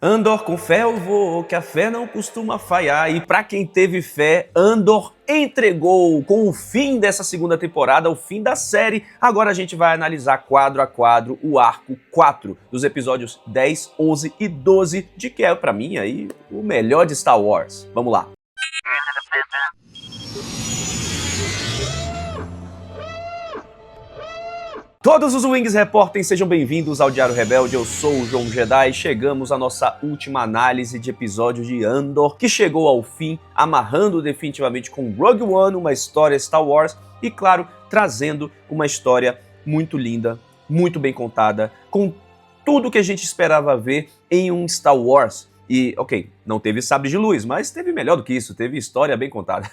Andor, com fé eu vou, que a fé não costuma falhar. E pra quem teve fé, Andor entregou com o fim dessa segunda temporada, o fim da série. Agora a gente vai analisar quadro a quadro o arco 4 dos episódios 10, 11 e 12, de que é pra mim aí o melhor de Star Wars. Vamos lá. Todos os Wings Reportem, sejam bem-vindos ao Diário Rebelde, eu sou o João Jedi. Chegamos à nossa última análise de episódio de Andor, que chegou ao fim, amarrando definitivamente com Rogue One, uma história Star Wars, e claro, trazendo uma história muito linda, muito bem contada, com tudo que a gente esperava ver em um Star Wars. E, ok, não teve sabre de luz, mas teve melhor do que isso, teve história bem contada.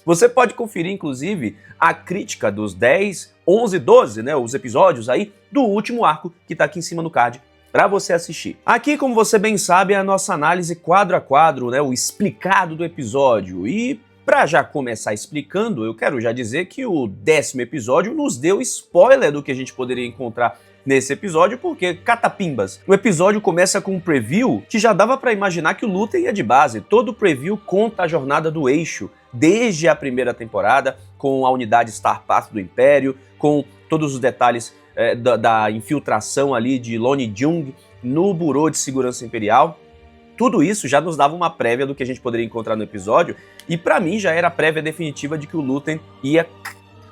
Você pode conferir, inclusive, a crítica dos 10, 11, 12, né, os episódios aí do último arco que tá aqui em cima no card para você assistir. Aqui, como você bem sabe, é a nossa análise quadro a quadro, né, o explicado do episódio. E para já começar explicando, eu quero já dizer que o 10º episódio nos deu spoiler do que a gente poderia encontrar nesse episódio, porque catapimbas. O episódio começa com um preview que já dava para imaginar que o Luthen ia de base. Todo o preview conta a jornada do Eixo, desde a primeira temporada, com a unidade Star Path do Império, com todos os detalhes da infiltração ali de Lone Jung no Bureau de Segurança Imperial. Tudo isso já nos dava uma prévia do que a gente poderia encontrar no episódio, e para mim já era a prévia definitiva de que o Luthen ia...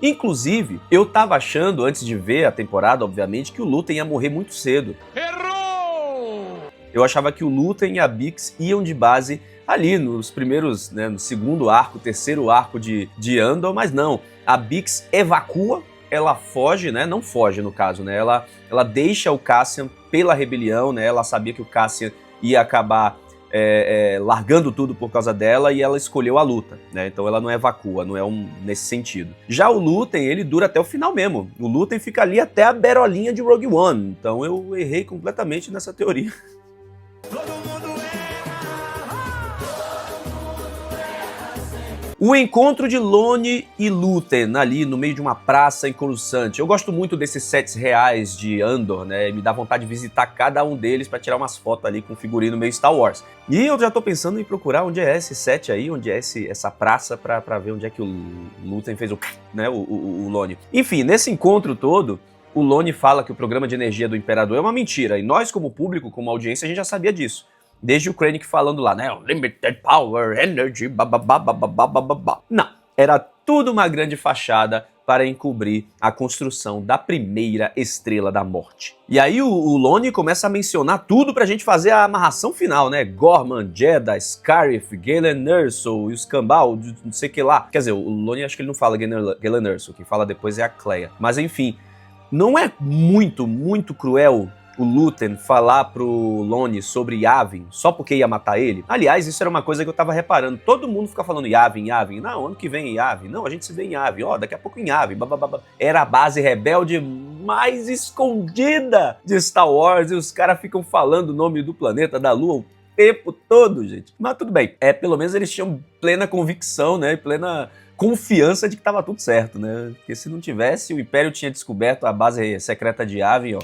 Inclusive, eu tava achando, antes de ver a temporada, obviamente, que o Luthen ia morrer muito cedo. Errou! Eu achava que o Luthen e a Bix iam de base ali nos primeiros, né, no segundo arco, terceiro arco de Andor, mas não. A Bix evacua, ela foge, né, não foge no caso, né, ela deixa o Cassian pela rebelião, né, ela sabia que o Cassian ia acabar largando tudo por causa dela, e ela escolheu a luta, né? Então ela não evacua, não é nesse sentido. Já o Luthen, ele dura até o final mesmo. O Luthen fica ali até a berolinha de Rogue One. Então eu errei completamente nessa teoria. O encontro de Lone e Luthen ali no meio de uma praça em Coruscant. Eu gosto muito desses sets reais de Andor, né? Me dá vontade de visitar cada um deles para tirar umas fotos ali com figurino meio Star Wars. E eu já tô pensando em procurar onde é esse set aí, onde é essa praça, pra ver onde é que o Luthen fez o Lone. Enfim, nesse encontro todo, o Lone fala que o programa de energia do Imperador é uma mentira. E nós, como público, como audiência, a gente já sabia disso. Desde o Krennic falando lá, né? Limited power, energy, bababá. Não, era tudo uma grande fachada para encobrir a construção da primeira Estrela da Morte. E aí o Lone começa a mencionar tudo pra gente fazer a amarração final, né? Gorman, Jedha, Scarif, Galen Erso e os Cambal, não sei o que lá. Quer dizer, o Lone acho que ele não fala Galen Erso, quem fala depois é a Cleia. Mas enfim, não é muito cruel o Luthen falar pro Lone sobre Yavin só porque ia matar ele? Aliás, isso era uma coisa que eu tava reparando. Todo mundo fica falando Yavin. Não, ano que vem em Yavin. Não, a gente se vê em Yavin. Daqui a pouco em Yavin. Era a base rebelde mais escondida de Star Wars e os caras ficam falando o nome do planeta, da Lua, o tempo todo, gente. Mas tudo bem. Pelo menos eles tinham plena convicção, né? Plena confiança de que tava tudo certo, né? Porque se não tivesse, o Império tinha descoberto a base secreta de Yavin,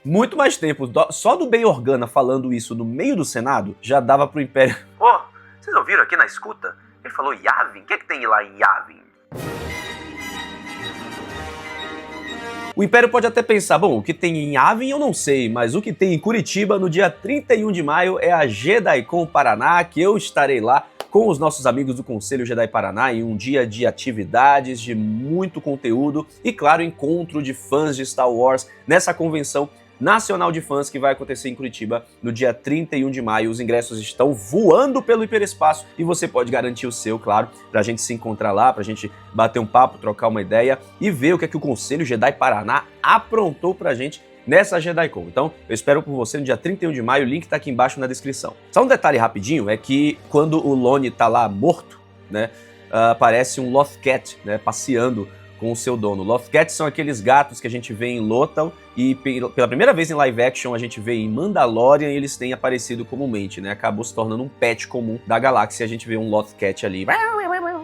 muito mais tempo. Só do Bail Organa falando isso no meio do Senado, já dava pro Império... Vocês ouviram aqui na escuta? Ele falou Yavin? O que é que tem lá em Yavin? O Império pode até pensar, bom, o que tem em Yavin eu não sei, mas o que tem em Curitiba no dia 31 de maio é a JediCon Paraná, que eu estarei lá com os nossos amigos do Conselho Jedi Paraná em um dia de atividades, de muito conteúdo e, claro, encontro de fãs de Star Wars nessa convenção nacional de fãs que vai acontecer em Curitiba no dia 31 de maio. Os ingressos estão voando pelo hiperespaço e você pode garantir o seu, claro, pra gente se encontrar lá, pra gente bater um papo, trocar uma ideia e ver o que é que o Conselho Jedi Paraná aprontou pra gente nessa JediCon. Então, eu espero por você no dia 31 de maio, o link tá aqui embaixo na descrição. Só um detalhe rapidinho, é que quando o Lone tá lá morto, né, aparece um Lothcat, né, passeando com o seu dono. Lothcats são aqueles gatos que a gente vê em Lothal e pela primeira vez em live action a gente vê em Mandalorian e eles têm aparecido comumente, né? Acabou se tornando um pet comum da galáxia e a gente vê um Lothcat ali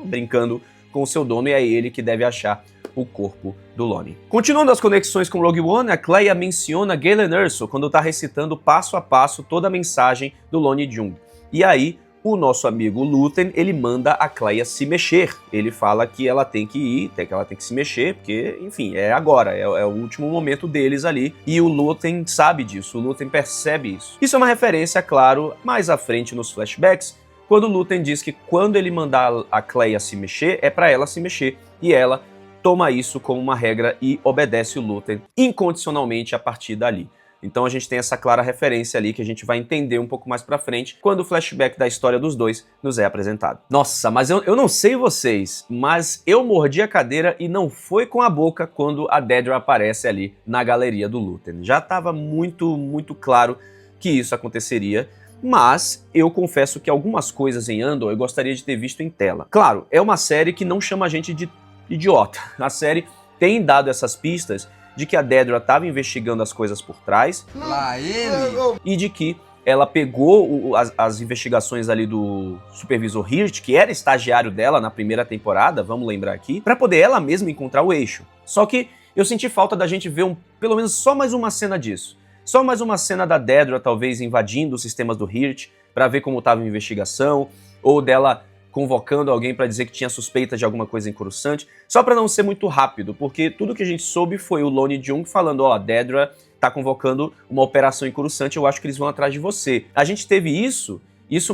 brincando com o seu dono e é ele que deve achar o corpo do Lonnie. Continuando as conexões com Rogue One, a Kleya menciona Galen Erso quando está recitando passo a passo toda a mensagem do Lonnie Jung. E aí, o nosso amigo Luthen, ele manda a Kleya se mexer. Ele fala que ela tem que ir, que ela tem que se mexer, porque, enfim, é agora, é o último momento deles ali. E o Luthen sabe disso, o Luthen percebe isso. Isso é uma referência, claro, mais à frente nos flashbacks, quando o Luthen diz que quando ele mandar a Kleya se mexer, é pra ela se mexer. E ela toma isso como uma regra e obedece o Luthen incondicionalmente a partir dali. Então a gente tem essa clara referência ali que a gente vai entender um pouco mais pra frente quando o flashback da história dos dois nos é apresentado. Nossa, mas eu não sei vocês, mas eu mordi a cadeira e não foi com a boca quando a Dedra aparece ali na galeria do Luthen. Já estava muito claro que isso aconteceria, mas eu confesso que algumas coisas em Andor eu gostaria de ter visto em tela. Claro, é uma série que não chama a gente de idiota. A série tem dado essas pistas de que a Dedra estava investigando as coisas por trás. Lá ele! E de que ela pegou as investigações ali do supervisor Hirt, que era estagiário dela na primeira temporada, vamos lembrar aqui, para poder ela mesma encontrar o eixo. Só que eu senti falta da gente ver pelo menos só mais uma cena disso. Só mais uma cena da Dedra talvez invadindo os sistemas do Hirt para ver como estava a investigação, ou dela convocando alguém para dizer que tinha suspeita de alguma coisa em Coruscant, só para não ser muito rápido, porque tudo que a gente soube foi o Lonnie Jung falando, ó, a Dedra tá convocando uma operação em Coruscant, eu acho que eles vão atrás de você. A gente teve isso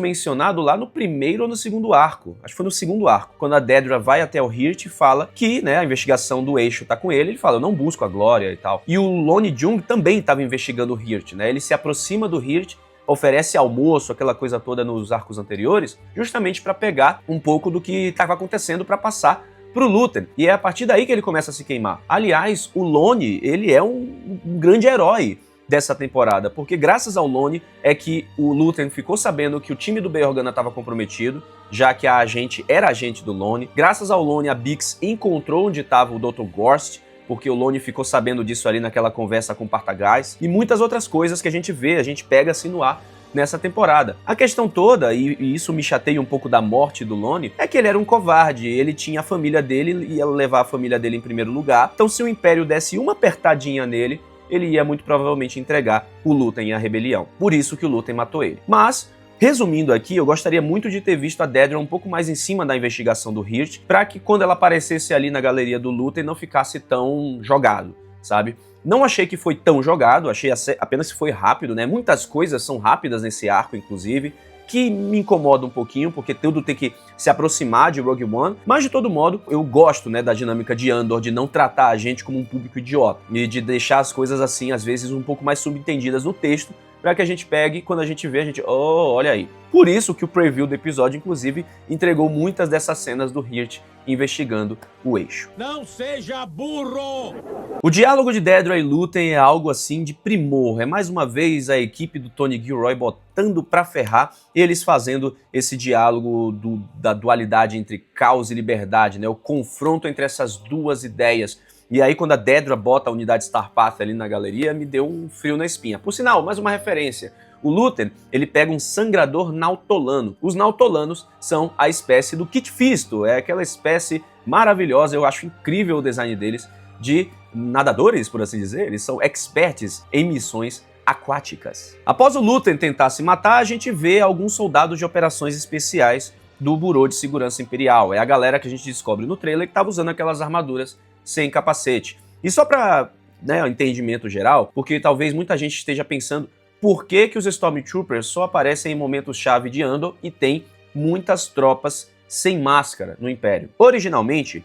mencionado lá no primeiro ou no segundo arco, acho que foi no segundo arco, quando a Dedra vai até o Hirt e fala que, né, a investigação do eixo tá com ele fala, eu não busco a glória e tal. E o Lonnie Jung também estava investigando o Hirt, né, ele se aproxima do Hirt, oferece almoço, aquela coisa toda nos arcos anteriores, justamente para pegar um pouco do que estava acontecendo para passar pro Luthen. E é a partir daí que ele começa a se queimar. Aliás, o Lonnie, ele é um grande herói dessa temporada, porque graças ao Lonnie é que o Luthen ficou sabendo que o time do Bail Organa estava comprometido, já que a agente era agente do Lonnie. Graças ao Lonnie, a Bix encontrou onde estava o Dr. Gorst, porque o Lonnie ficou sabendo disso ali naquela conversa com o Partagás, e muitas outras coisas que a gente pega assim no ar nessa temporada. A questão toda, e isso me chateia um pouco da morte do Lonnie, é que ele era um covarde, ele tinha a família dele, ia levar a família dele em primeiro lugar, então se o Império desse uma apertadinha nele, ele ia muito provavelmente entregar o Luthen à rebelião. Por isso que o Luthen matou ele. Mas, resumindo aqui, eu gostaria muito de ter visto a Dedra um pouco mais em cima da investigação do Hirt, para que quando ela aparecesse ali na galeria do Luthen não ficasse tão jogado, sabe? Não achei que foi tão jogado, achei apenas que foi rápido, né? Muitas coisas são rápidas nesse arco, inclusive, que me incomoda um pouquinho, porque tudo tem que se aproximar de Rogue One, mas de todo modo, eu gosto, né, da dinâmica de Andor, de não tratar a gente como um público idiota, e de deixar as coisas assim, às vezes, um pouco mais subentendidas no texto, para que a gente pegue, quando a gente vê, a gente, oh, olha aí. Por isso que o preview do episódio, inclusive, entregou muitas dessas cenas do Hirt investigando o eixo. Não seja burro! O diálogo de Dedra e Luthen é algo assim de primor. É mais uma vez a equipe do Tony Gilroy botando pra ferrar, eles fazendo esse diálogo da dualidade entre caos e liberdade, né? O confronto entre essas duas ideias. E aí quando a Dedra bota a unidade Starpath ali na galeria, me deu um frio na espinha. Por sinal, mais uma referência. O Luthen, ele pega um sangrador nautolano. Os nautolanos são a espécie do Kit Fisto, é aquela espécie maravilhosa, eu acho incrível o design deles, de nadadores, por assim dizer. Eles são experts em missões aquáticas. Após o Luthen tentar se matar, a gente vê alguns soldados de operações especiais do Bureau de Segurança Imperial. É a galera que a gente descobre no trailer que estava usando aquelas armaduras sem capacete. E só para, né, entendimento geral, porque talvez muita gente esteja pensando por que que os Stormtroopers só aparecem em momentos-chave de Andor e tem muitas tropas sem máscara no Império. Originalmente,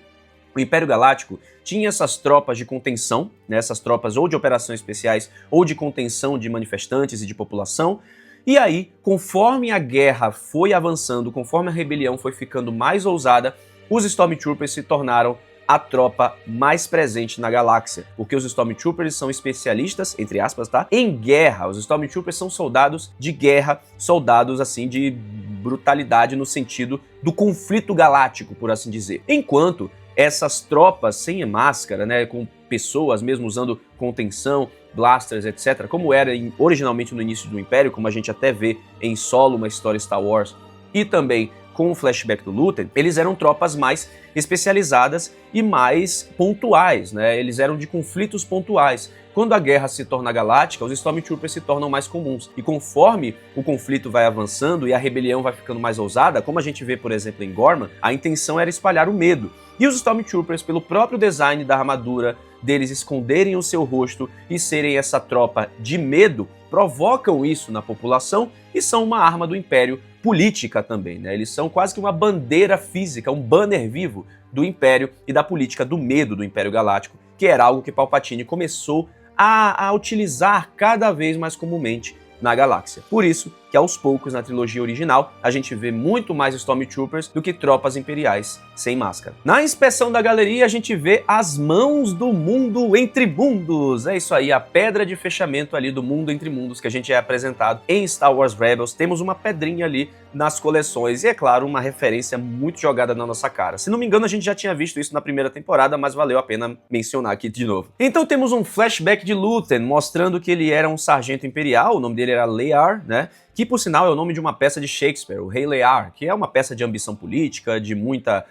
o Império Galáctico tinha essas tropas de contenção, né, essas tropas ou de operações especiais ou de contenção de manifestantes e de população. E aí, conforme a guerra foi avançando, conforme a rebelião foi ficando mais ousada, os Stormtroopers se tornaram a tropa mais presente na galáxia, porque os Stormtroopers são especialistas, entre aspas, tá? Em guerra. Os Stormtroopers são soldados de guerra, soldados, assim, de brutalidade no sentido do conflito galáctico, por assim dizer. Enquanto essas tropas sem máscara, né, com pessoas mesmo usando contenção, blasters, etc., como era originalmente no início do Império, como a gente até vê em Solo, uma história Star Wars, e também com o flashback do Luthen, eles eram tropas mais especializadas e mais pontuais, né? Eles eram de conflitos pontuais. Quando a guerra se torna galáctica, os Stormtroopers se tornam mais comuns. E conforme o conflito vai avançando e a rebelião vai ficando mais ousada, como a gente vê, por exemplo, em Gorman, a intenção era espalhar o medo. E os Stormtroopers, pelo próprio design da armadura, deles esconderem o seu rosto e serem essa tropa de medo, provocam isso na população e são uma arma do Império política também, né? Eles são quase que uma bandeira física, um banner vivo do Império e da política do medo do Império Galáctico, que era algo que Palpatine começou a utilizar cada vez mais comumente na galáxia. Por isso que aos poucos na trilogia original a gente vê muito mais Stormtroopers do que tropas imperiais sem máscara. Na inspeção da galeria a gente vê as mãos do mundo entre mundos. É isso aí, a pedra de fechamento ali do mundo entre mundos que a gente é apresentado em Star Wars Rebels. Temos uma pedrinha ali nas coleções e, é claro, uma referência muito jogada na nossa cara. Se não me engano, a gente já tinha visto isso na primeira temporada, mas valeu a pena mencionar aqui de novo. Então temos um flashback de Luthen mostrando que ele era um sargento imperial, o nome dele era Lear, né? Que, por sinal, é o nome de uma peça de Shakespeare, o Rei Lear, que é uma peça de ambição política, de muita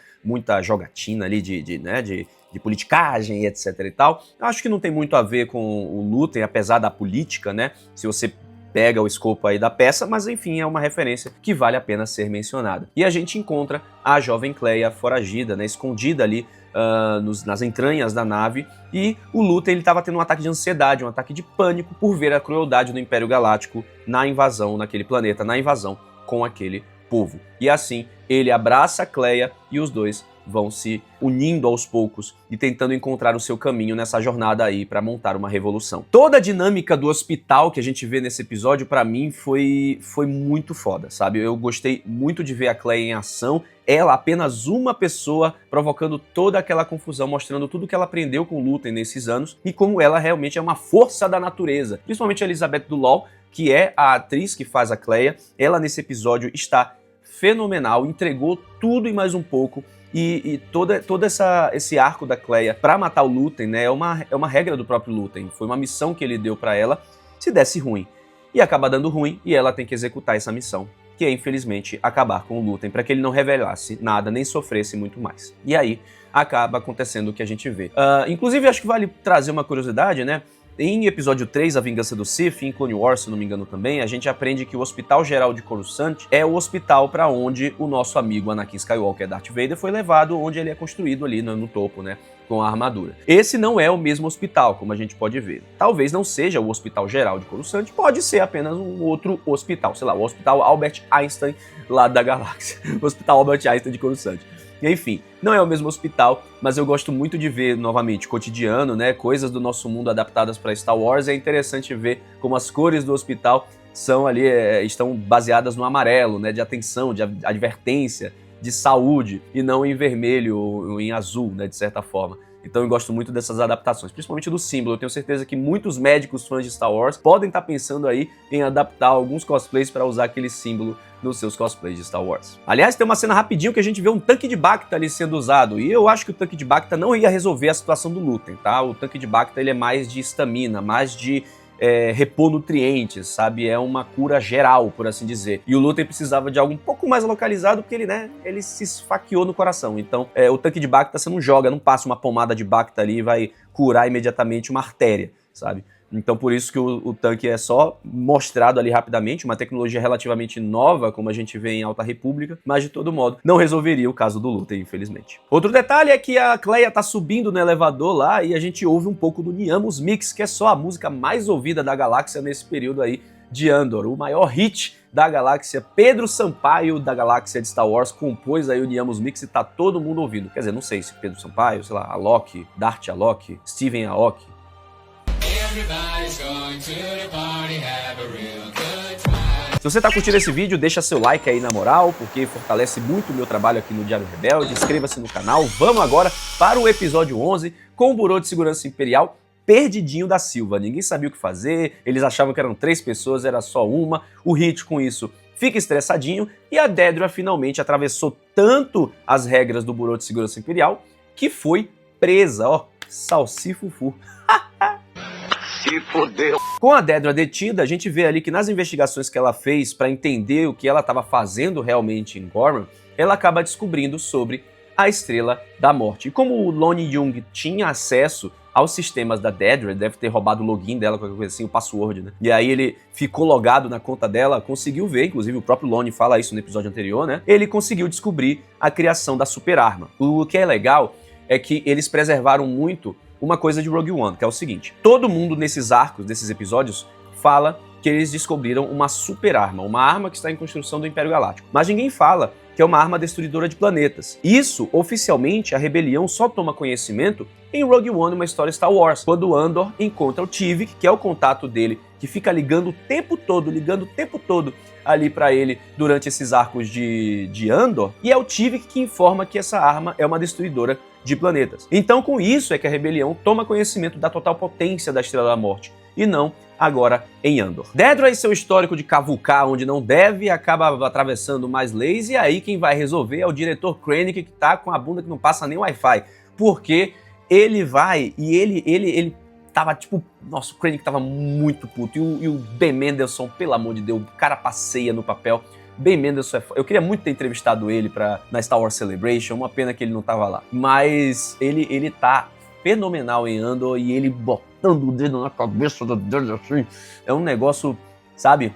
jogatina ali, de politicagem, etc e tal. Acho que não tem muito a ver com o Luthen, apesar da política, né? Se você pega o escopo aí da peça, mas enfim, é uma referência que vale a pena ser mencionada. E a gente encontra a jovem Cleia foragida, né, escondida ali nas entranhas da nave, e o Luthen estava tendo um ataque de ansiedade, um ataque de pânico por ver a crueldade do Império Galáctico na invasão naquele planeta, na invasão com aquele povo. E assim, ele abraça a Cleia e os dois vão se unindo aos poucos e tentando encontrar o seu caminho nessa jornada aí para montar uma revolução. Toda a dinâmica do hospital que a gente vê nesse episódio, para mim, foi muito foda, sabe? Eu gostei muito de ver a Cleia em ação, ela apenas uma pessoa provocando toda aquela confusão, mostrando tudo que ela aprendeu com o Luthen nesses anos e como ela realmente é uma força da natureza. Principalmente a Elizabeth Dulall, que é a atriz que faz a Cleia, ela nesse episódio está fenomenal, entregou tudo e mais um pouco. E todo esse arco da Cleia para matar o Luthen, né, é uma regra do próprio Luthen. Foi uma missão que ele deu para ela, se desse ruim. E acaba dando ruim, e ela tem que executar essa missão, que é, infelizmente, acabar com o Luthen, para que ele não revelasse nada, nem sofresse muito mais. E aí, acaba acontecendo o que a gente vê. Inclusive, acho que vale trazer uma curiosidade, né? Em episódio 3, A Vingança do Sith, em Clone Wars, se não me engano também, a gente aprende que o Hospital Geral de Coruscant é o hospital para onde o nosso amigo Anakin Skywalker, Darth Vader, foi levado, onde ele é construído ali no topo, né, com a armadura. Esse não é o mesmo hospital, como a gente pode ver. Talvez não seja o Hospital Geral de Coruscant, pode ser apenas um outro hospital, sei lá, o Hospital Albert Einstein lá da galáxia, o Hospital Albert Einstein de Coruscant. Enfim, não é o mesmo hospital, mas eu gosto muito de ver, novamente, cotidiano, né, coisas do nosso mundo adaptadas para Star Wars. É interessante ver como as cores do hospital são ali, estão baseadas no amarelo, né, de atenção, de advertência, de saúde, e não em vermelho ou em azul, né, de certa forma. Então eu gosto muito dessas adaptações, principalmente do símbolo. Eu tenho certeza que muitos médicos fãs de Star Wars podem estar pensando aí em adaptar alguns cosplays para usar aquele símbolo nos seus cosplays de Star Wars. Aliás, tem uma cena rapidinho que a gente vê um tanque de Bacta ali sendo usado, e eu acho que o tanque de Bacta não ia resolver a situação do Luthen, tá? O tanque de Bacta ele é mais de estamina, mais de repor nutrientes, sabe? É uma cura geral, por assim dizer. E o Luthen precisava de algo um pouco mais localizado, porque ele se esfaqueou no coração. Então, o tanque de Bacta você não joga, não passa uma pomada de Bacta ali e vai curar imediatamente uma artéria, sabe? Então, por isso que o tanque é só mostrado ali rapidamente, uma tecnologia relativamente nova, como a gente vê em Alta República, mas de todo modo, não resolveria o caso do Luthen, infelizmente. Outro detalhe é que a Cleia tá subindo no elevador lá e a gente ouve um pouco do Niamos Mix, que é só a música mais ouvida da galáxia nesse período aí de Andor, o maior hit da galáxia. Pedro Sampaio, da galáxia de Star Wars, compôs aí o Niamos Mix e tá todo mundo ouvindo. Quer dizer, não sei se Pedro Sampaio, sei lá, Alok, Dart Alok, Steven Aoki. Se você tá curtindo esse vídeo, deixa seu like aí na moral, porque fortalece muito o meu trabalho aqui no Diário Rebelde. Inscreva-se no canal. Vamos agora para o episódio 11 com o Burô de Segurança Imperial perdidinho da Silva. Ninguém sabia o que fazer, eles achavam que eram 3 pessoas, era só uma. O Hit com isso fica estressadinho e a Dedra finalmente atravessou tanto as regras do Burô de Segurança Imperial que foi presa, ó, salsifufu. Se Se fodeu. Com a Dedra detida, a gente vê ali que nas investigações que ela fez para entender o que ela estava fazendo realmente em Gorman, ela acaba descobrindo sobre a Estrela da Morte. E como o Lonnie Young tinha acesso aos sistemas da Dedra, deve ter roubado o login dela, qualquer coisa assim, o password, né? E aí ele ficou logado na conta dela, conseguiu ver, inclusive o próprio Lonnie fala isso no episódio anterior, né? Ele conseguiu descobrir a criação da super arma. O que é legal é que eles preservaram muito uma coisa de Rogue One, que é o seguinte: todo mundo nesses arcos, desses episódios, fala que eles descobriram uma super arma, uma arma que está em construção do Império Galáctico. Mas ninguém fala que é uma arma destruidora de planetas. Isso, oficialmente, a rebelião só toma conhecimento em Rogue One, uma história Star Wars, quando Andor encontra o Tivik, que é o contato dele, que fica ligando o tempo todo ali pra ele durante esses arcos de Andor, e é o Tivik que informa que essa arma é uma destruidora de planetas. Então, com isso é que a rebelião toma conhecimento da total potência da Estrela da Morte, e não agora em Andor. Dedra e seu histórico de cavucar onde não deve acaba atravessando mais leis, e aí quem vai resolver é o diretor Krennic, que tá com a bunda que não passa nem Wi-Fi, porque ele vai e ele tava tipo, nossa, o Krennic tava muito puto, e o Ben Mendelsohn, pelo amor de Deus, o cara passeia no papel. Ben Mendelsohn eu queria muito ter entrevistado ele na Star Wars Celebration, uma pena que ele não tava lá, mas ele tá fenomenal em Andor, e ele botando o dedo na cabeça dele assim, é um negócio, sabe?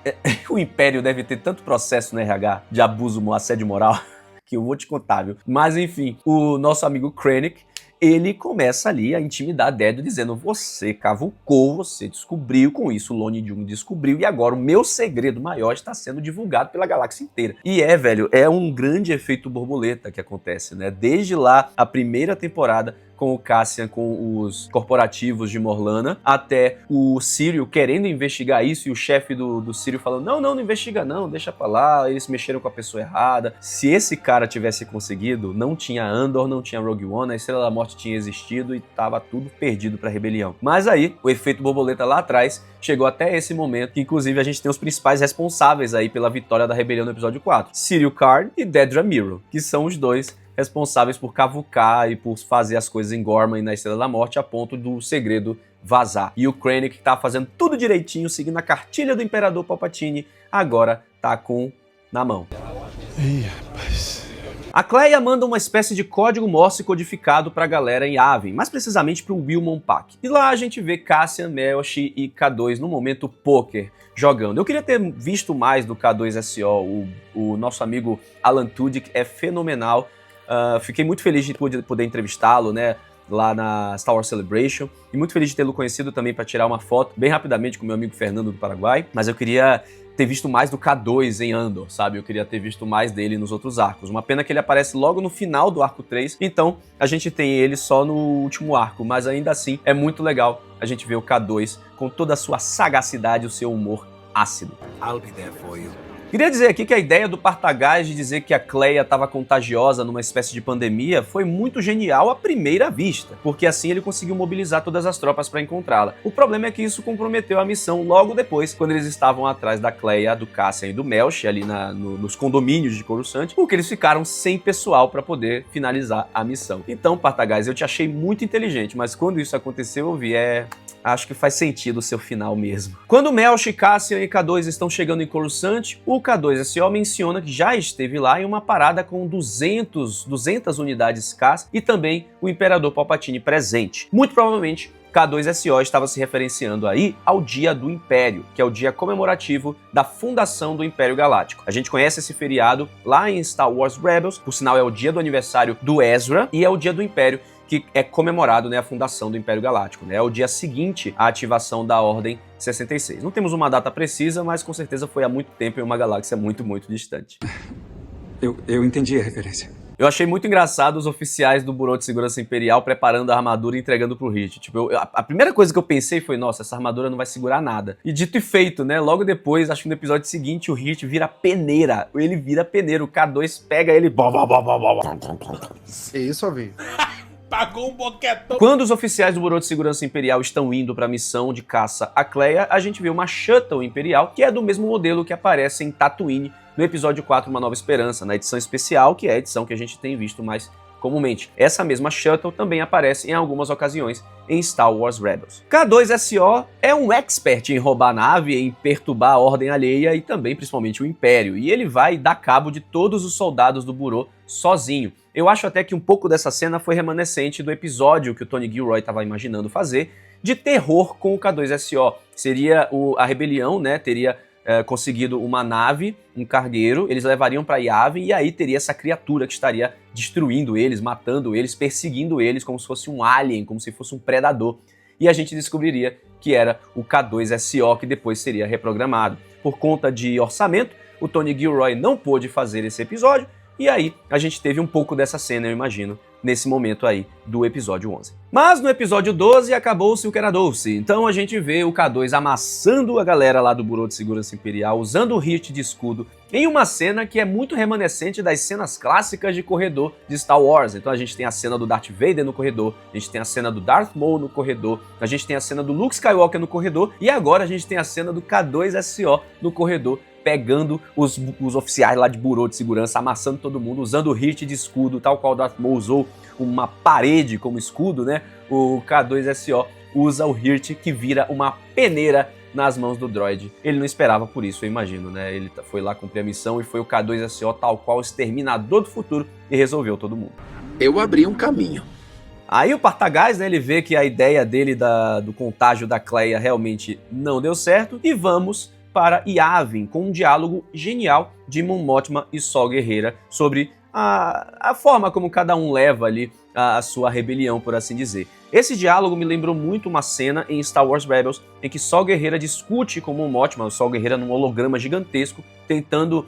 O Império deve ter tanto processo no RH de abuso, assédio moral, que eu vou te contar, viu? Mas enfim, o nosso amigo Krennic, ele começa ali a intimidar Dedra, dizendo: você cavucou, você descobriu, com isso o Lonnie Young descobriu, e agora o meu segredo maior está sendo divulgado pela galáxia inteira. E velho, é um grande efeito borboleta que acontece, né? Desde lá, a primeira temporada, com o Cassian, com os corporativos de Morlana, até o Sírio querendo investigar isso, e o chefe do Sírio falando: não investiga não, deixa pra lá, eles mexeram com a pessoa errada. Se esse cara tivesse conseguido, não tinha Andor, não tinha Rogue One, a Estrela da Morte tinha existido e tava tudo perdido pra rebelião. Mas aí, o efeito borboleta lá atrás chegou até esse momento, que inclusive a gente tem os principais responsáveis aí pela vitória da rebelião no episódio 4, Sírio Kharn e Dedra Meero, que são os dois responsáveis por cavucar e por fazer as coisas em Gorman e na Estrela da Morte a ponto do segredo vazar. E o Krennic, que tá fazendo tudo direitinho, seguindo a cartilha do Imperador Palpatine, agora tá com na mão. Ih, rapaz. A Kleia manda uma espécie de código Morse codificado pra galera em Yavin, mais precisamente pro Wilmon Pack. E lá a gente vê Cassian, Melshi e K2 no momento poker jogando. Eu queria ter visto mais do K2SO, o nosso amigo Alan Tudyk é fenomenal. Fiquei muito feliz de poder entrevistá-lo, né, lá na Star Wars Celebration, e muito feliz de tê-lo conhecido também para tirar uma foto bem rapidamente com meu amigo Fernando do Paraguai, mas eu queria ter visto mais do K2 em Andor, sabe? Eu queria ter visto mais dele nos outros arcos. Uma pena que ele aparece logo no final do arco 3, então a gente tem ele só no último arco, mas ainda assim é muito legal a gente ver o K2 com toda a sua sagacidade e o seu humor ácido. I'll be there for you. Queria dizer aqui que a ideia do Partagás de dizer que a Kleia estava contagiosa numa espécie de pandemia foi muito genial à primeira vista, porque assim ele conseguiu mobilizar todas as tropas para encontrá-la. O problema é que isso comprometeu a missão logo depois, quando eles estavam atrás da Kleia, do Cassian e do Melshi, ali nos condomínios de Coruscant, porque eles ficaram sem pessoal para poder finalizar a missão. Então, Partagás, eu te achei muito inteligente, mas quando isso aconteceu eu vi, acho que faz sentido o seu final mesmo. Quando Melshi, Cassian e K2 estão chegando em Coruscant, o K2SO menciona que já esteve lá em uma parada com 200 unidades CAS e também o Imperador Palpatine presente. Muito provavelmente, K2SO estava se referenciando aí ao Dia do Império, que é o dia comemorativo da fundação do Império Galáctico. A gente conhece esse feriado lá em Star Wars Rebels, por sinal é o dia do aniversário do Ezra, e é o Dia do Império, que é comemorado, né, a fundação do Império Galáctico, né? É o dia seguinte à ativação da Ordem 66. Não temos uma data precisa, mas com certeza foi há muito tempo em uma galáxia muito, muito distante. Eu entendi a referência. Eu achei muito engraçado os oficiais do Bureau de Segurança Imperial preparando a armadura e entregando pro Hit. Tipo, a primeira coisa que eu pensei foi, nossa, essa armadura não vai segurar nada. E dito e feito, né? Logo depois, acho que no episódio seguinte, o Hit vira peneira. Ele vira peneira, o K2 pega ele... É isso, Alvin? Pagou um boquetão. Quando os oficiais do Bureau de Segurança Imperial estão indo para a missão de caça a Kleia, a gente vê uma Shuttle Imperial, que é do mesmo modelo que aparece em Tatooine no episódio 4, Uma Nova Esperança, na edição especial, que é a edição que a gente tem visto mais comumente. Essa mesma Shuttle também aparece em algumas ocasiões em Star Wars Rebels. K-2SO é um expert em roubar nave, em perturbar a ordem alheia e também, principalmente, o Império, e ele vai dar cabo de todos os soldados do Bureau sozinho. Eu acho até que um pouco dessa cena foi remanescente do episódio que o Tony Gilroy estava imaginando fazer, de terror com o K-2SO. Seria a rebelião, né, teria conseguido uma nave, um cargueiro, eles levariam para Yavin e aí teria essa criatura que estaria destruindo eles, matando eles, perseguindo eles como se fosse um alien, como se fosse um predador. E a gente descobriria que era o K-2SO que depois seria reprogramado. Por conta de orçamento, o Tony Gilroy não pôde fazer esse episódio e aí a gente teve um pouco dessa cena, eu imagino, nesse momento aí do episódio 11. Mas no episódio 12 acabou-se o que era doce, então a gente vê o K2 amassando a galera lá do Bureau de Segurança Imperial, usando o Hirt de escudo, em uma cena que é muito remanescente das cenas clássicas de corredor de Star Wars. Então a gente tem a cena do Darth Vader no corredor, a gente tem a cena do Darth Maul no corredor, a gente tem a cena do Luke Skywalker no corredor, e agora a gente tem a cena do K2SO no corredor, pegando os oficiais lá de Bureau de Segurança, amassando todo mundo, usando o Hirt de escudo, tal qual o Darth Maul usou uma parede como escudo, né? O K-2SO usa o Hirt, que vira uma peneira nas mãos do droid. Ele não esperava por isso, eu imagino, né? Ele foi lá cumprir a missão e foi o K-2SO tal qual o exterminador do futuro e resolveu todo mundo. Eu abri um caminho. Aí o Partagás, né, ele vê que a ideia dele do contágio da Kleia realmente não deu certo e vamos para Yavin, com um diálogo genial de Mon Mothma e Sol Guerreira sobre a forma como cada um leva ali a sua rebelião, por assim dizer. Esse diálogo me lembrou muito uma cena em Star Wars Rebels, em que Sol Guerreira discute com Mon Mothma, o Sol Guerreira num holograma gigantesco, tentando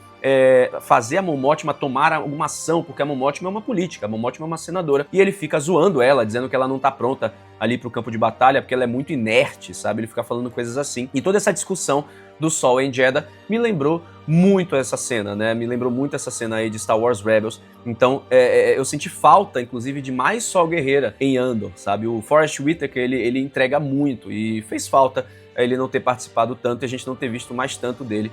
fazer a Mon Mothma tomar alguma ação, porque a Mon Mothma é uma política, a Mon Mothma é uma senadora, e ele fica zoando ela, dizendo que ela não tá pronta ali pro campo de batalha, porque ela é muito inerte, sabe? Ele fica falando coisas assim. E toda essa discussão do Sol em Jedha me lembrou muito essa cena, né? Me lembrou muito essa cena aí de Star Wars Rebels. Então, eu senti falta, inclusive, de mais Sol Guerreira em Andor, sabe? O Forrest Whitaker, ele entrega muito e fez falta ele não ter participado tanto e a gente não ter visto mais tanto dele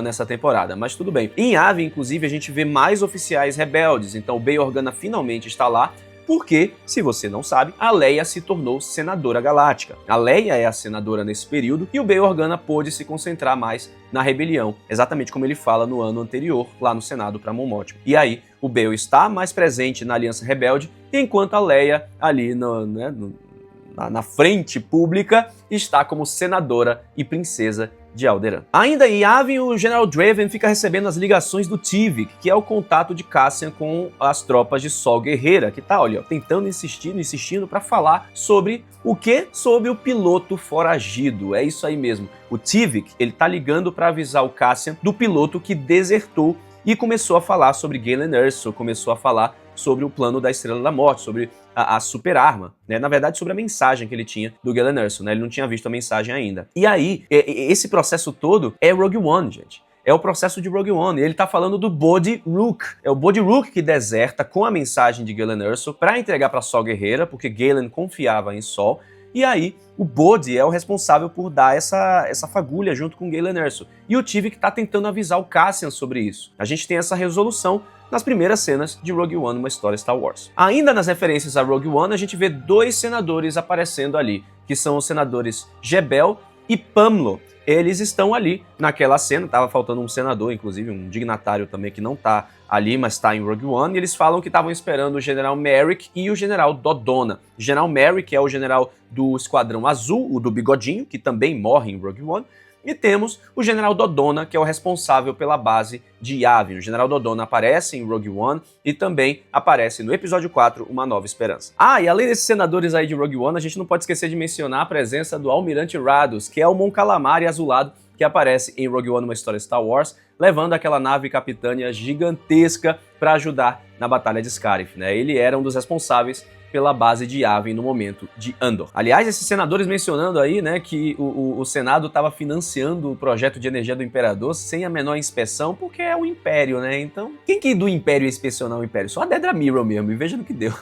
nessa temporada. Mas tudo bem. Em Yavin, inclusive, a gente vê mais oficiais rebeldes. Então, o Bail Organa finalmente está lá. Porque, se você não sabe, a Leia se tornou senadora galáctica. A Leia é a senadora nesse período e o Bail Organa pôde se concentrar mais na rebelião, exatamente como ele fala no ano anterior, lá no Senado para Mon Mothma. E aí, o Bail está mais presente na Aliança Rebelde, enquanto a Leia, ali na frente pública, está como senadora e princesa de Alderaan. Ainda em Yavin, o General Draven fica recebendo as ligações do Tivik, que é o contato de Cassian com as tropas de Sol Guerreira, que tá, olha, tentando insistindo para falar sobre o quê? Sobre o piloto foragido. É isso aí mesmo. O Tivik, ele tá ligando para avisar o Cassian do piloto que desertou e começou a falar sobre Galen Erso, começou a falar sobre o plano da Estrela da Morte, sobre a super arma, né? Na verdade, sobre a mensagem que ele tinha do Galen Erso, né? Ele não tinha visto a mensagem ainda. E aí, esse processo todo é Rogue One, gente. É o processo de Rogue One. Ele tá falando do Bodhi Rook. É o Bodhi Rook que deserta com a mensagem de Galen Erso para entregar para Sol Guerreira, porque Galen confiava em Sol. E aí, o Bodhi é o responsável por dar essa fagulha junto com Galen Erso. E o Tivik tá tentando avisar o Cassian sobre isso. A gente tem essa resolução nas primeiras cenas de Rogue One, uma história Star Wars. Ainda nas referências a Rogue One, a gente vê dois senadores aparecendo ali, que são os senadores Jebel e Pamlo. Eles estão ali naquela cena, tava faltando um senador, inclusive um dignatário também que não tá ali, mas tá em Rogue One, e eles falam que estavam esperando o General Merrick e o General Dodonna. O General Merrick é o general do Esquadrão Azul, o do Bigodinho, que também morre em Rogue One, e temos o General Dodonna, que é o responsável pela base de Yavin. O General Dodonna aparece em Rogue One e também aparece no episódio 4, Uma Nova Esperança. E além desses senadores aí de Rogue One, a gente não pode esquecer de mencionar a presença do Almirante Raddus, que é o Mon Calamari azulado que aparece em Rogue One, uma história Star Wars, levando aquela nave capitânia gigantesca para ajudar na Batalha de Scarif, né? Ele era um dos responsáveis pela base de Yavin no momento de Andor. Aliás, esses senadores mencionando aí, né, que o Senado estava financiando o projeto de energia do Imperador sem a menor inspeção, porque é o Império, né? Então, quem que do Império ia inspecionar o Império? Só a Dedra Meero mesmo, e veja no que deu.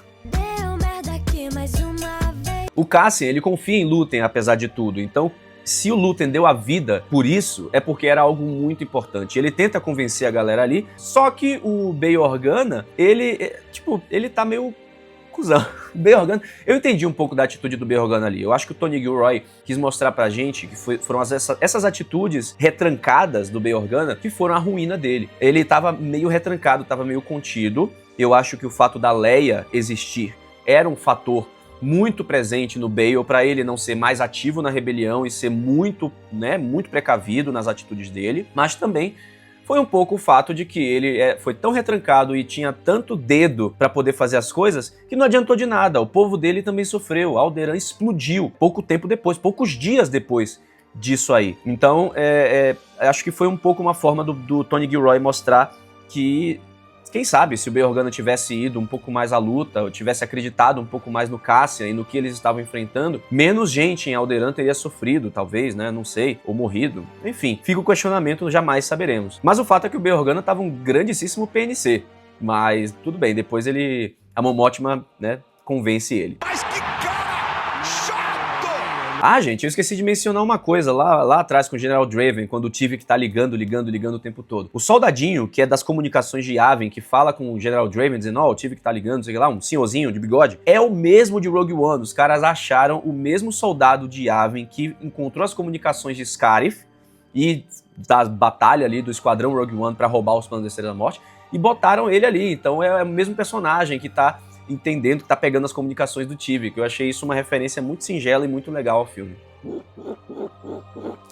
O Cassian, ele confia em Luthen, apesar de tudo, então se o Luthen deu a vida por isso, é porque era algo muito importante. Ele tenta convencer a galera ali, só que o Bail Organa, ele tá meio cuzão. Bail Organa, eu entendi um pouco da atitude do Bail Organa ali. Eu acho que o Tony Gilroy quis mostrar pra gente que foram essas atitudes retrancadas do Bail Organa que foram a ruína dele. Ele tava meio retrancado, tava meio contido. Eu acho que o fato da Leia existir era um fator muito presente no Bail para ele não ser mais ativo na rebelião e ser muito precavido nas atitudes dele, mas também foi um pouco o fato de que ele foi tão retrancado e tinha tanto dedo para poder fazer as coisas que não adiantou de nada. O povo dele também sofreu. Alderaan explodiu pouco tempo depois, poucos dias depois disso aí. Então, acho que foi um pouco uma forma do Tony Gilroy mostrar que, quem sabe, se o Bail Organa tivesse ido um pouco mais à luta, ou tivesse acreditado um pouco mais no Cassian e no que eles estavam enfrentando, menos gente em Alderaan teria sofrido, talvez, né, não sei, ou morrido. Enfim, fica o questionamento, jamais saberemos. Mas o fato é que o Bail Organa tava um grandíssimo PNC, mas tudo bem, depois a Mon Mothma, né, convence ele. Mas que cara chato! Ah, gente, eu esqueci de mencionar uma coisa lá atrás com o General Draven, quando o Tivik tá ligando o tempo todo. O soldadinho, que é das comunicações de Yavin, que fala com o General Draven, dizendo, o Tivik tá ligando, sei lá, um senhorzinho de bigode, é o mesmo de Rogue One. Os caras acharam o mesmo soldado de Yavin que encontrou as comunicações de Scarif e da batalha ali do Esquadrão Rogue One pra roubar os planos da Estrela da Morte, e botaram ele ali. Então é o mesmo personagem que tá entendendo, que tá pegando as comunicações do Tivik. Eu achei isso uma referência muito singela e muito legal ao filme.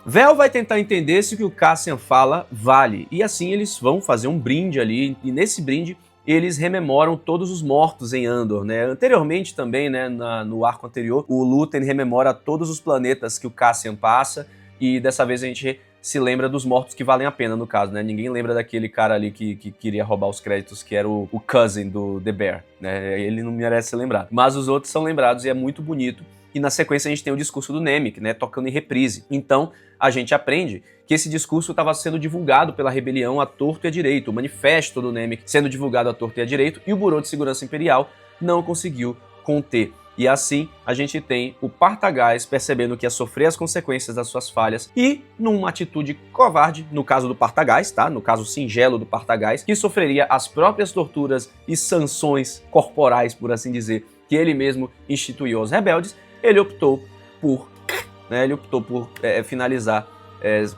Vel vai tentar entender se o que o Cassian fala vale, e assim eles vão fazer um brinde ali, e nesse brinde eles rememoram todos os mortos em Andor, né? Anteriormente também, né, no arco anterior, o Luthen rememora todos os planetas que o Cassian passa, e dessa vez a gente se lembra dos mortos que valem a pena, no caso, né? Ninguém lembra daquele cara ali que queria roubar os créditos, que era o cousin do The Bear, né? Ele não merece ser lembrado. Mas os outros são lembrados e é muito bonito. E na sequência a gente tem o discurso do Nemik, né? Tocando em reprise. Então, a gente aprende que esse discurso estava sendo divulgado pela rebelião à torto e à direito. O manifesto do Nemik sendo divulgado à torto e à direito, e o Bureau de Segurança Imperial não conseguiu conter. E assim, a gente tem o Partagás percebendo que ia sofrer as consequências das suas falhas e, numa atitude covarde, no caso do Partagás, tá? No caso singelo do Partagás, que sofreria as próprias torturas e sanções corporais, por assim dizer, que ele mesmo instituiu aos rebeldes, ele optou por finalizar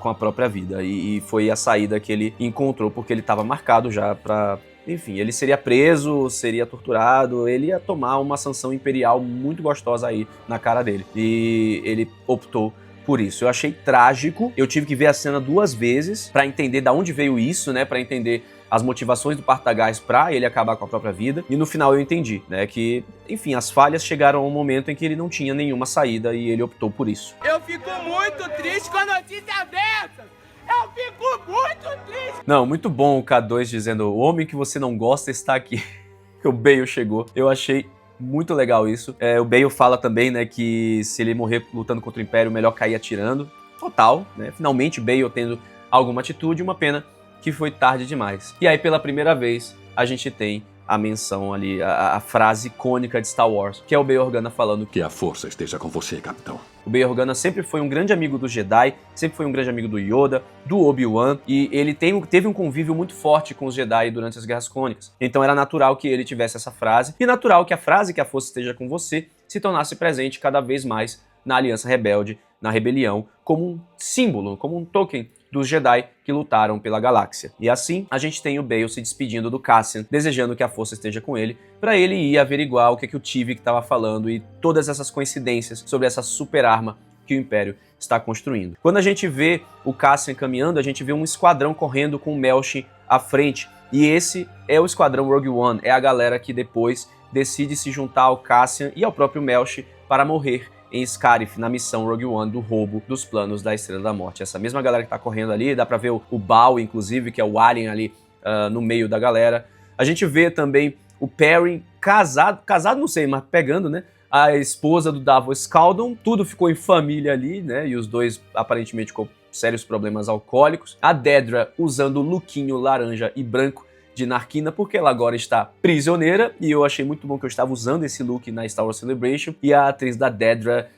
com a própria vida. E foi a saída que ele encontrou, porque ele estava marcado já para... Enfim, ele seria preso, seria torturado, ele ia tomar uma sanção imperial muito gostosa aí na cara dele. E ele optou por isso. Eu achei trágico, eu tive que ver a cena 2 vezes pra entender de onde veio isso, né, pra entender as motivações do Partagás pra ele acabar com a própria vida. E no final eu entendi, né, que, enfim, as falhas chegaram a um momento em que ele não tinha nenhuma saída e ele optou por isso. Eu fico muito triste com a notícia dessa! Eu fico muito triste! Não, muito bom o K2 dizendo, o homem que você não gosta está aqui. O Bail chegou. Eu achei muito legal isso. O Bail fala também, né, que se ele morrer lutando contra o Império, melhor cair atirando. Total, né? Finalmente Bail tendo alguma atitude, uma pena que foi tarde demais. E aí, pela primeira vez, a gente tem a menção ali, a frase icônica de Star Wars, que é o Bail Organa falando Que a força esteja com você, capitão. O Bail Organa sempre foi um grande amigo do Jedi, sempre foi um grande amigo do Yoda, do Obi-Wan, e ele teve um convívio muito forte com os Jedi durante as Guerras Clônicas. Então era natural que ele tivesse essa frase, e natural que a frase que a força esteja com você se tornasse presente cada vez mais na Aliança Rebelde, na Rebelião, como um símbolo, como um token dos Jedi que lutaram pela galáxia. E assim, a gente tem o Bail se despedindo do Cassian, desejando que a força esteja com ele, para ele ir averiguar o que o Tivik estava falando e todas essas coincidências sobre essa super arma que o Império está construindo. Quando a gente vê o Cassian caminhando, a gente vê um esquadrão correndo com o Melshi à frente, e esse é o esquadrão Rogue One, é a galera que depois decide se juntar ao Cassian e ao próprio Melshi para morrer em Scarif, na missão Rogue One do roubo dos planos da Estrela da Morte. Essa mesma galera que tá correndo ali, dá pra ver o Baal, inclusive, que é o alien ali no meio da galera. A gente vê também o Perrin casado não sei, mas pegando, né, a esposa do Davos Skaldon, tudo ficou em família ali, né, e os dois aparentemente com sérios problemas alcoólicos. A Dedra usando o lookinho laranja e branco de Narkina, porque ela agora está prisioneira, e eu achei muito bom que eu estava usando esse look na Star Wars Celebration, e a atriz da Dedra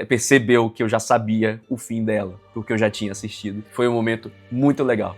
percebeu que eu já sabia o fim dela, porque eu já tinha assistido. Foi um momento muito legal.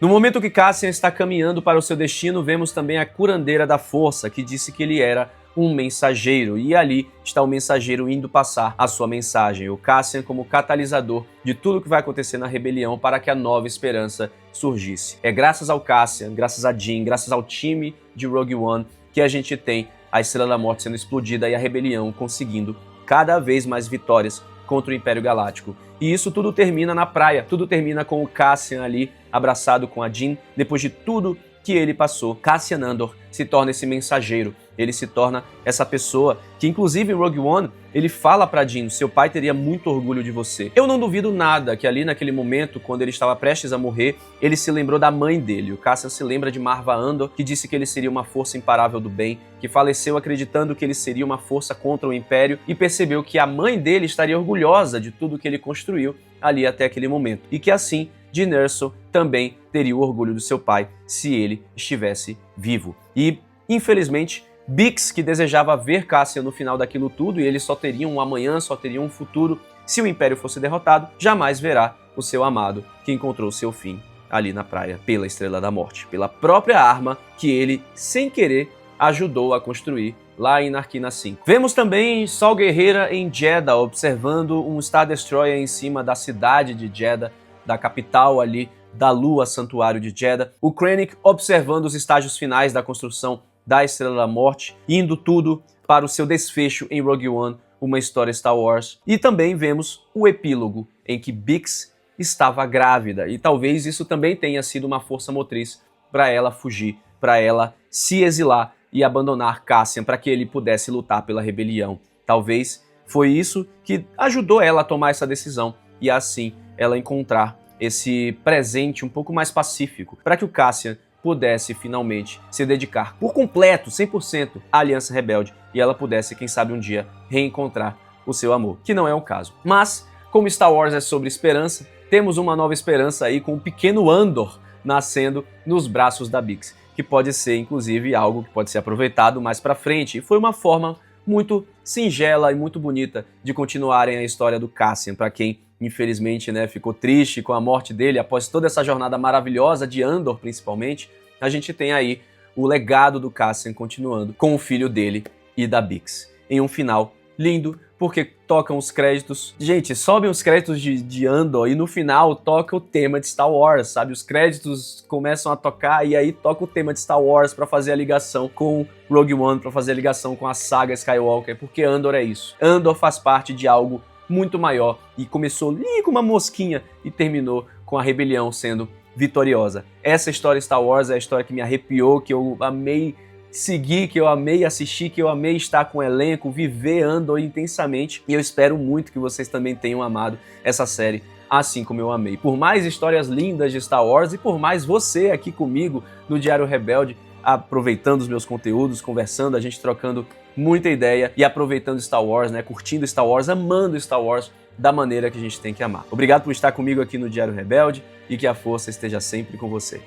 No momento que Cassian está caminhando para o seu destino, vemos também a curandeira da força, que disse que ele era um mensageiro, e ali está o mensageiro indo passar a sua mensagem, o Cassian como catalisador de tudo que vai acontecer na rebelião para que a nova esperança surgisse. É graças ao Cassian, graças a Jyn, graças ao time de Rogue One que a gente tem a Estrela da Morte sendo explodida e a rebelião conseguindo cada vez mais vitórias contra o Império Galáctico. E isso tudo termina na praia, tudo termina com o Cassian ali abraçado com a Jyn, depois de tudo que ele passou. Cassian Andor se torna esse mensageiro, ele se torna essa pessoa que, inclusive, em Rogue One, ele fala pra Jyn, seu pai teria muito orgulho de você. Eu não duvido nada que ali naquele momento, quando ele estava prestes a morrer, ele se lembrou da mãe dele. O Cassian se lembra de Marva Andor, que disse que ele seria uma força imparável do bem, que faleceu acreditando que ele seria uma força contra o Império e percebeu que a mãe dele estaria orgulhosa de tudo que ele construiu ali até aquele momento. E que assim, Jyn Erso também teria o orgulho do seu pai se ele estivesse vivo. E, infelizmente, Bix, que desejava ver Cassian no final daquilo tudo, e ele só teria um amanhã, só teria um futuro, se o Império fosse derrotado, jamais verá o seu amado, que encontrou seu fim ali na praia, pela Estrela da Morte, pela própria arma que ele, sem querer, ajudou a construir lá em Narkina 5. Vemos também Sol Guerreira em Jedha, observando um Star Destroyer em cima da cidade de Jedha, da capital ali, da Lua Santuário de Jedha. O Krennic observando os estágios finais da construção da Estrela da Morte, indo tudo para o seu desfecho em Rogue One, uma história Star Wars. E também vemos o epílogo, em que Bix estava grávida, e talvez isso também tenha sido uma força motriz para ela fugir, para ela se exilar e abandonar Cassian para que ele pudesse lutar pela rebelião. Talvez foi isso que ajudou ela a tomar essa decisão e assim ela encontrar esse presente um pouco mais pacífico para que o Cassian pudesse finalmente se dedicar por completo, 100%, à Aliança Rebelde e ela pudesse, quem sabe um dia, reencontrar o seu amor, que não é o caso. Mas, como Star Wars é sobre esperança, temos uma nova esperança aí com o pequeno Andor nascendo nos braços da Bix, que pode ser, inclusive, algo que pode ser aproveitado mais pra frente. E foi uma forma muito singela e muito bonita de continuarem a história do Cassian, para quem, infelizmente, né, ficou triste com a morte dele após toda essa jornada maravilhosa de Andor, principalmente. A gente tem aí o legado do Cassian continuando com o filho dele e da Bix, em um final lindo, porque tocam os créditos. Gente, sobem os créditos de Andor e no final toca o tema de Star Wars, sabe? Os créditos começam a tocar e aí toca o tema de Star Wars pra fazer a ligação com Rogue One, pra fazer a ligação com a saga Skywalker, porque Andor é isso. Andor faz parte de algo muito maior e começou ali com uma mosquinha e terminou com a rebelião sendo vitoriosa. Essa história Star Wars é a história que me arrepiou, que eu amei seguir, que eu amei assistir, que eu amei estar com o elenco, viver Andor intensamente, e eu espero muito que vocês também tenham amado essa série assim como eu amei. Por mais histórias lindas de Star Wars e por mais você aqui comigo no Diário Rebelde, aproveitando os meus conteúdos, conversando, a gente trocando muita ideia e aproveitando Star Wars, né, curtindo Star Wars, amando Star Wars da maneira que a gente tem que amar. Obrigado por estar comigo aqui no Diário Rebelde e que a força esteja sempre com você.